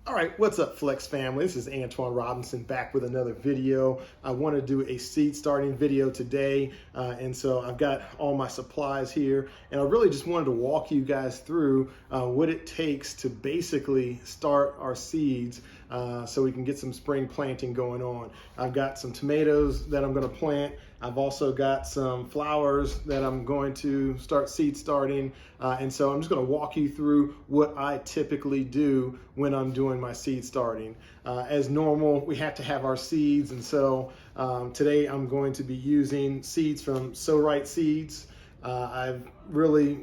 All right, what's up, Flex family? This is Antoine Robinson back with another video. I want to do a seed starting video today, and so I've got all my supplies here, and I really just wanted to walk you guys through what it takes to basically start our seeds so we can get some spring planting going on. I've got some tomatoes that I'm going to plant. I've also got some flowers that I'm going to start seed starting, and so I'm just going to walk you through what I typically do when I'm doing my seed starting. As normal, we have to have our seeds, and so today I'm going to be using seeds from So-Right Seeds. I've really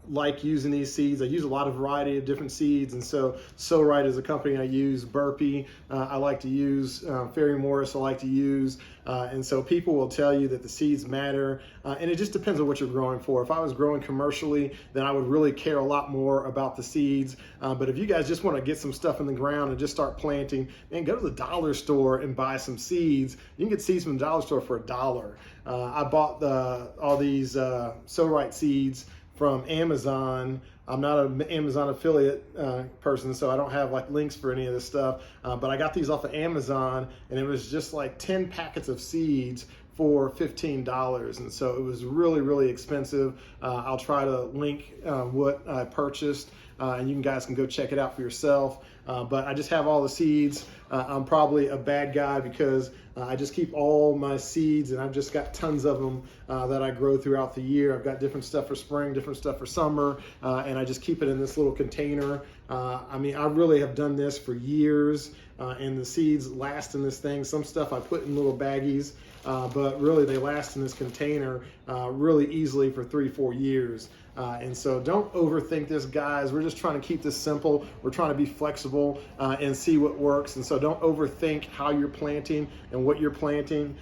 like using these seeds. I use a lot of variety of different seeds, and so So-Right is a company I use. Burpee I like to use. Ferry Morris I like to use, and so people will tell you that the seeds matter, and it just depends on what you're growing for. If I was growing commercially, then I would really care a lot more about the seeds, but if you guys just want to get some stuff in the ground and just start planting, man, go to the dollar store and buy some seeds. You can get seeds from the dollar store for $1. I bought all these So-Right seeds from Amazon. I'm not an Amazon affiliate person, so I don't have like links for any of this stuff, but I got these off of Amazon, and it was just like 10 packets of seeds for $15, and so it was really, really expensive. I'll try to link what I purchased, and you guys can go check it out for yourself. But I just have all the seeds. I'm probably a bad guy because I just keep all my seeds, and I've just got tons of them that I grow throughout the year. I've got different stuff for spring, different stuff for summer, and I just keep it in this little container. I mean, I really have done this for years, and the seeds last in this thing. Some stuff I put in little baggies, but really they last in this container really easily for 3-4 years. And so don't overthink this, guys. We're just trying to keep this simple. We're trying to be flexible and see what works. And so don't overthink how you're planting and what you're planting.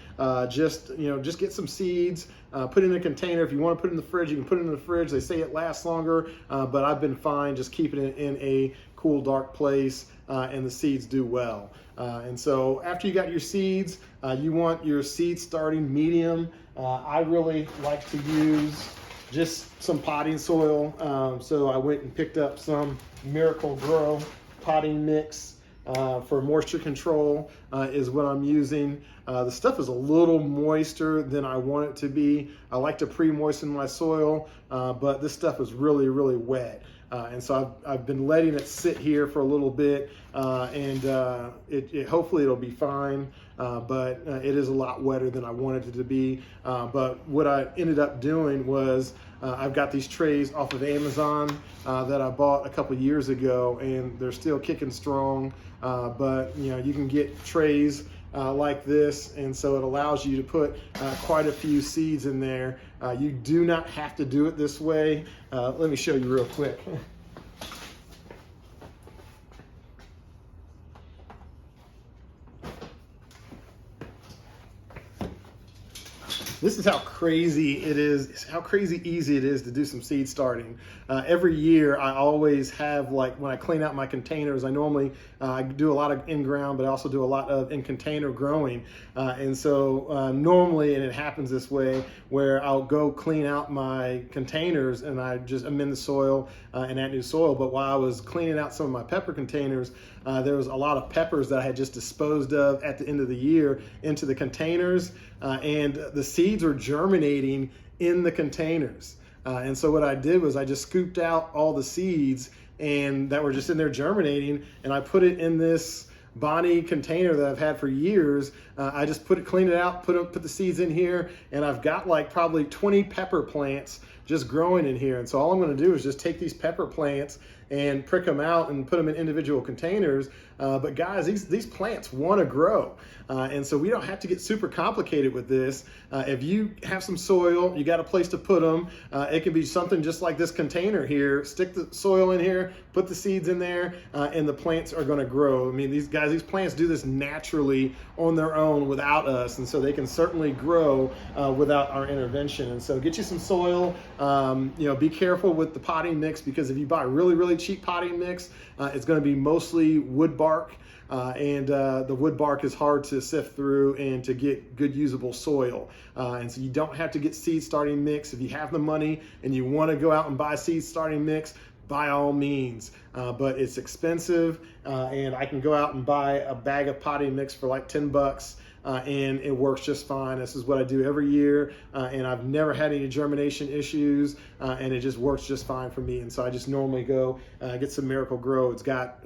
Just get some seeds, put it in a container. If you want to put it in the fridge, you can put it in the fridge. They say it lasts longer, but I've been fine just keeping it in a cool, dark place, and the seeds do well. And so after you got your seeds, you want your seed starting medium. I really like to use just some potting soil. So I went and picked up some Miracle-Gro potting mix for moisture control is what I'm using. The stuff is a little moister than I want it to be. I like to pre-moisten my soil, but this stuff is really, really wet. And so I've been letting it sit here for a little bit, and hopefully it'll be fine, but it is a lot wetter than I wanted it to be. But what I ended up doing was I've got these trays off of Amazon that I bought a couple years ago, and they're still kicking strong, but you can get trays like this, and so it allows you to put quite a few seeds in there. You do not have to do it this way. Let me show you real quick. This is how crazy it is, how crazy easy it is to do some seed starting. Every year I always have, like when I clean out my containers, I normally I do a lot of in-ground, but I also do a lot of in-container growing. And so normally, and it happens this way, where I'll go clean out my containers and I just amend the soil and add new soil. But while I was cleaning out some of my pepper containers, there was a lot of peppers that I had just disposed of at the end of the year into the containers, and the seeds are germinating in the containers. And so what I did was I just scooped out all the seeds and that were just in there germinating, and I put it in this Bonnie container that I've had for years. I just cleaned it out, put the seeds in here, and I've got like probably 20 pepper plants just growing in here. And so all I'm going to do is just take these pepper plants and prick them out and put them in individual containers. But guys, these plants want to grow. And so we don't have to get super complicated with this. If you have some soil, you got a place to put them. It can be something just like this container here. Stick the soil in here, put the seeds in there, and the plants are going to grow. I mean, these plants do this naturally on their own without us. And so they can certainly grow without our intervention. And so get you some soil. Be careful with the potting mix, because if you buy really, really cheap potting mix, it's going to be mostly wood bark, and the wood bark is hard to sift through and to get good usable soil. And so you don't have to get seed starting mix. If you have the money and you want to go out and buy seed starting mix, by all means, but it's expensive, and I can go out and buy a bag of potting mix for like 10 bucks. And it works just fine. This is what I do every year, and I've never had any germination issues, and it just works just fine for me. And so I just normally go get some Miracle-Gro. It's got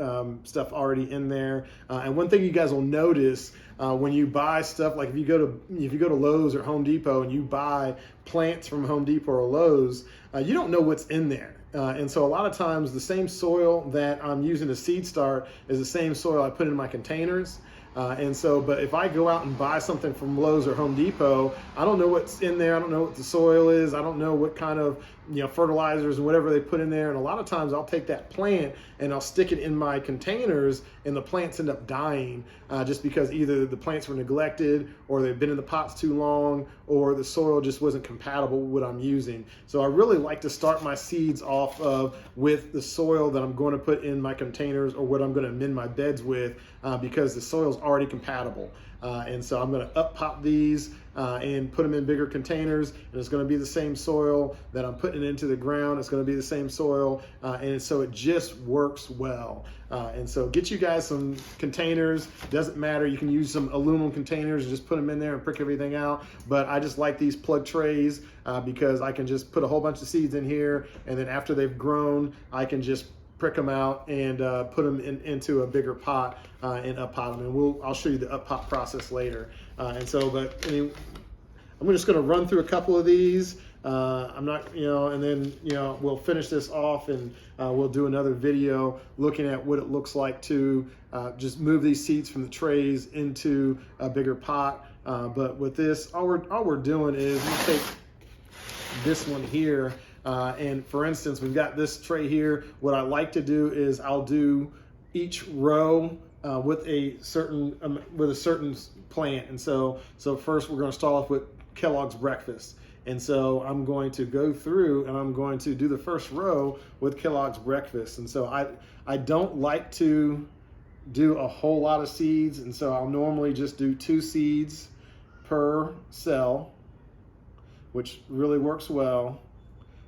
stuff already in there. And one thing you guys will notice when you buy stuff, like if you go to Lowe's or Home Depot and you buy plants from Home Depot or Lowe's, you don't know what's in there. And so a lot of times the same soil that I'm using to seed start is the same soil I put in my containers. But if I go out and buy something from Lowe's or Home Depot, I don't know what's in there. I don't know what the soil is. I don't know what kind of fertilizers and whatever they put in there. And a lot of times I'll take that plant and I'll stick it in my containers, and the plants end up dying just because either the plants were neglected, or they've been in the pots too long, or the soil just wasn't compatible with what I'm using. So I really like to start my seeds off with the soil that I'm going to put in my containers, or what I'm going to amend my beds with, because the soil's already compatible. And so I'm going to up pop these and put them in bigger containers, and it's going to be the same soil that I'm putting into the ground. It's going to be the same soil, and so it just works well. And so get you guys some containers. Doesn't matter, you can use some aluminum containers and just put them in there and prick everything out, but I just like these plug trays because I can just put a whole bunch of seeds in here, and then after they've grown, I can just prick them out and put them into a bigger pot and up pot them. And I'll show you the up pot process later. I'm just going to run through a couple of these. I'm not, and then, we'll finish this off, and we'll do another video looking at what it looks like to just move these seeds from the trays into a bigger pot. But with this, all we're doing is we take this one here. And for instance, we've got this tray here. What I like to do is I'll do each row with a certain plant. And so first we're going to start off with Kellogg's Breakfast. And so I'm going to go through and I'm going to do the first row with Kellogg's Breakfast. And so I don't like to do a whole lot of seeds. And so I'll normally just do 2 seeds per cell, which really works well.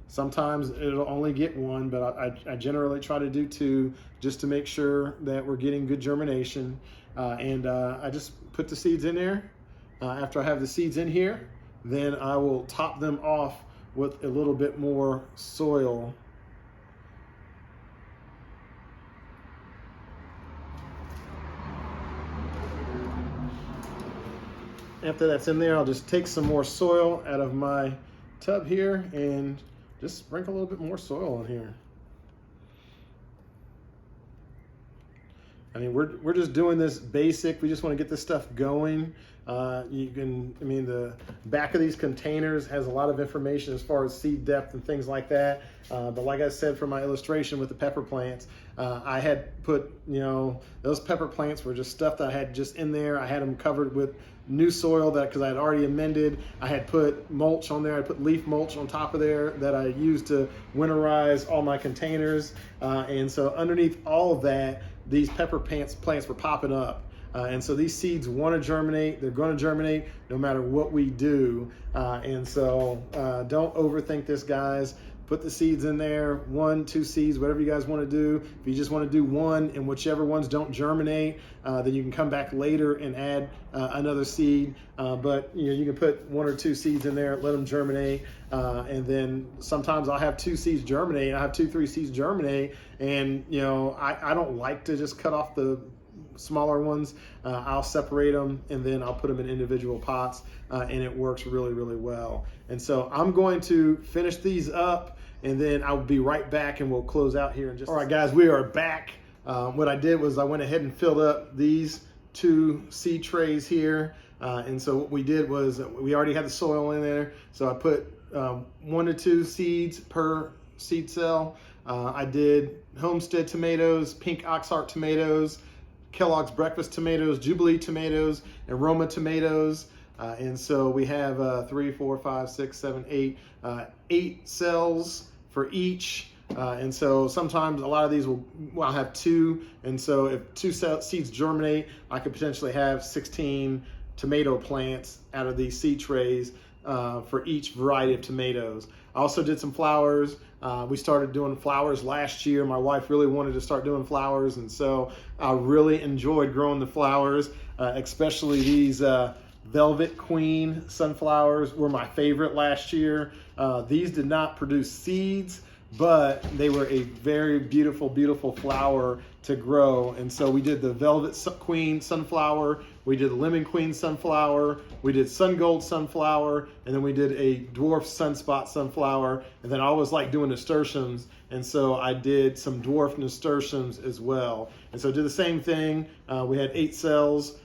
Sometimes it'll only get 1, but I generally try to do 2 just to make sure that we're getting good germination. I just put the seeds in there. After I have the seeds in here, then I will top them off with a little bit more soil. After that's in there, I'll just take some more soil out of my tub here and just sprinkle a little bit more soil in here. I mean, we're just doing this basic. We just want to get this stuff going. The back of these containers has a lot of information as far as seed depth and things like that. But like I said, for my illustration with the pepper plants, I had put, those pepper plants were just stuff that I had just in there. I had them covered with new soil because I had already amended. I had put mulch on there. I put leaf mulch on top of there that I used to winterize all my containers. And so underneath all of that, these pepper plants were popping up. And so these seeds want to germinate. They're going to germinate no matter what we do. Don't overthink this, guys. Put the seeds in there, 1, 2 seeds, whatever you guys want to do. If you just want to do 1, and whichever ones don't germinate, then you can come back later and add another seed. But you can put 1 or 2 seeds in there, let them germinate. And then sometimes I'll have 2 seeds germinate. I have 2, 3 seeds germinate. And I don't like to just cut off the smaller ones. I'll separate them, and then I'll put them in individual pots, and it works really, really well. And so I'm going to finish these up, and then I'll be right back, and we'll close out here in just. All right, guys, we are back. What I did was I went ahead and filled up these 2 seed trays here. And so what we did was we already had the soil in there. So I put 1 to 2 seeds per seed cell. I did Homestead tomatoes, Pink Oxheart tomatoes, Kellogg's Breakfast tomatoes, Jubilee tomatoes, and Roma tomatoes. And so we have 3, 4, 5, 6, 7, 8, 8 cells for each. And so sometimes a lot of these I'll have 2. And so if 2 seeds germinate, I could potentially have 16 tomato plants out of these seed trays for each variety of tomatoes. I also did some flowers. We started doing flowers last year. My wife really wanted to start doing flowers, and so I really enjoyed growing the flowers, especially these Velvet Queen sunflowers were my favorite last year. These did not produce seeds, but they were a very beautiful, beautiful flower to grow. And so we did the Velvet Queen sunflower, we did the Lemon Queen sunflower, we did Sun Gold sunflower, and then we did a dwarf sunspot sunflower. And then I always like doing nasturtiums, and so I did some dwarf nasturtiums as well. And so I did the same thing. We had 8 cells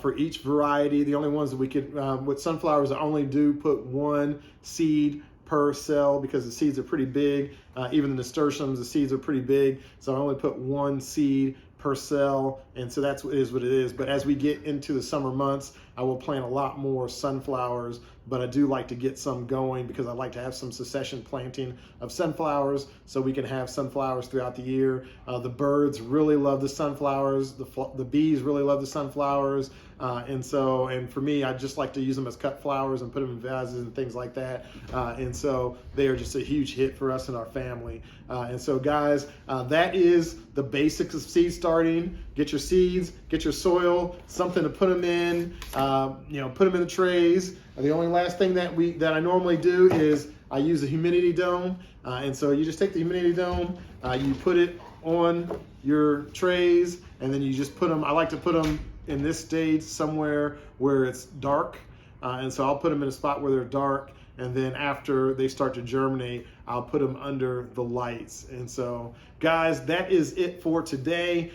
for each variety. The only ones that we could, with sunflowers, I only do put 1 seed per cell because the seeds are pretty big. Even the nasturtiums, the seeds are pretty big. So I only put 1 seed per cell, and so that's what it is. But as we get into the summer months, I will plant a lot more sunflowers, but I do like to get some going because I like to have some succession planting of sunflowers so we can have sunflowers throughout the year. The birds really love the sunflowers. The bees really love the sunflowers. And for me, I just like to use them as cut flowers and put them in vases and things like that. And so they are just a huge hit for us and our family. And so guys, that is the basics of seed starting. Get your seeds, get your soil, something to put them in, put them in the trays. The only last thing that I normally do is I use a humidity dome. And so you just take the humidity dome, you put it on your trays, and then you just put them, I like to put them in this stage somewhere where it's dark. And so I'll put them in a spot where they're dark. And then after they start to germinate, I'll put them under the lights. And so guys, that is it for today.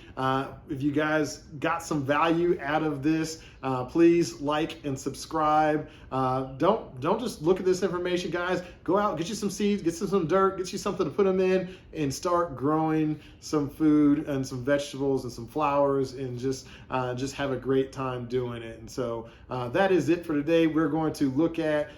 If you guys got some value out of this, please like and subscribe. Don't just look at this information, guys. Go out, get you some seeds, get some dirt, get you something to put them in, and start growing some food and some vegetables and some flowers, and just have a great time doing it. And so that is it for today. We're going to look at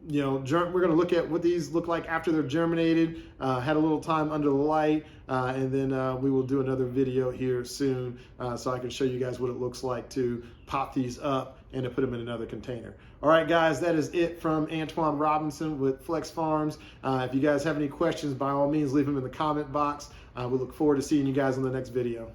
we're going to look at what these look like after they're germinated, had a little time under the light, and then we will do another video here soon so I can show you guys what it looks like to pop these up and to put them in another container. All right, guys, that is it from Antoine Robinson with Flex Farms. If you guys have any questions, by all means, leave them in the comment box. We look forward to seeing you guys in the next video.